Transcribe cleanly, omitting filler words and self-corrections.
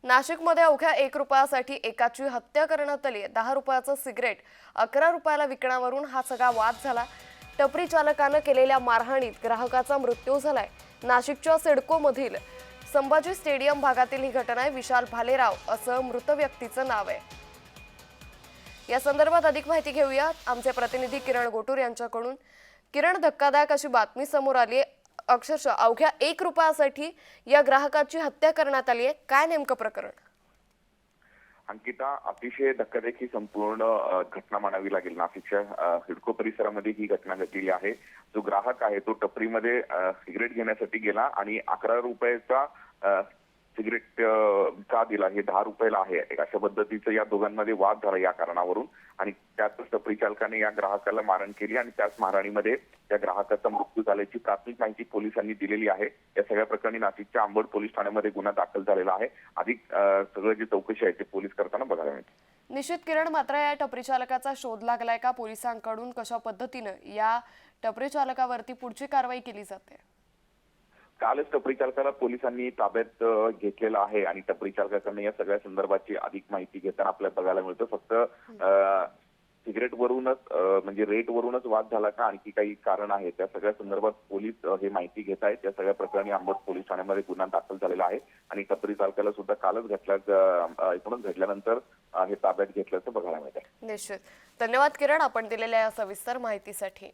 नाशिकमध्ये अवघ्या 1 रुपयासाठी एकाची हत्या करण्यात आली। 10 रुपयाचं सिगरेट 11 रुपयाला विकण्यावरून हा सगळा वाद झाला। टपरी चालकानं केलेल्या मारहाणीत ग्राहकाचा मृत्यू झालाय। नाशिकच्या सिडकोमधील संभाजी स्टेडियम भागातील ही घटना आहे। विशाल भालेराव असं मृत व्यक्तीचं नाव आहे। या संदर्भात अधिक माहिती घेऊया आमचे प्रतिनिधी किरण गोटूर यांच्याकडून। किरण, धक्कादायक अशी बातमी समोर आली आहे। अक्षरशः अवघ्या 1 रुपयासाठी या ग्राहकाची हत्या करण्यात आली आहे। काय नेमकं प्रकरण? अंकिता, अतिशय धक्कादायक ही संपूर्ण घटना मानावी लागेल। नाशिकच्या सिडको परिसरामध्ये ही घटना घडलेली आहे। जो ग्राहक आहे तो टपरीमध्ये सिगरेट घेण्यासाठी गेला आणि 11 रुपयाचा सिगरेट का दिला, हे 10 रुपयाला आहे, अशा पद्धतीचं या दोघांमध्ये वाद झाला या कारणावरून। आणि त्यातच टपरी चालकाने या ग्राहकाला मारहाण केली आणि त्याच मारहाणीमध्ये त्या ग्राहकाचा मृत्यू झाल्याची प्राथमिक माहिती पोलिसांनी दिलेली आहे। या सगळ्या प्रकरणी नाशिकच्या अंबड पोलीस ठाण्यामध्ये गुन्हा दाखल झालेला आहे। अधिक सगळं जी चौकशी आहे ते पोलीस करताना बघायला मिळते। निश्चित किरण, मात्र या टपरी चालकाचा शोध लागलाय का? पोलिसांकडून कशा पद्धतीनं या टपरी चालकावरती पुढची कारवाई केली जाते? कालच टपरी चालकाला पोलिसांनी ताब्यात घेतलेलं आहे आणि टपरी चालकाकडून या सगळ्या संदर्भाची अधिक माहिती घेताना आपल्याला बघायला मिळतं। फक्त सिगरेट वरूनच म्हणजे रेट वरूनच वाद झाला का आणखी काही कारण आहे, त्या सगळ्या संदर्भात पोलीस हे माहिती घेत आहेत। या सगळ्या प्रकरणी अंबड पोलीस ठाण्यामध्ये गुन्हा दाखल झालेला आहे आणि टपरी चालकाला सुद्धा कालच एकूणच घडल्यानंतर हे ताब्यात घेतल्याचं बघायला मिळत आहे। निश्चित, धन्यवाद किरण, आपण दिलेल्या या सविस्तर माहितीसाठी।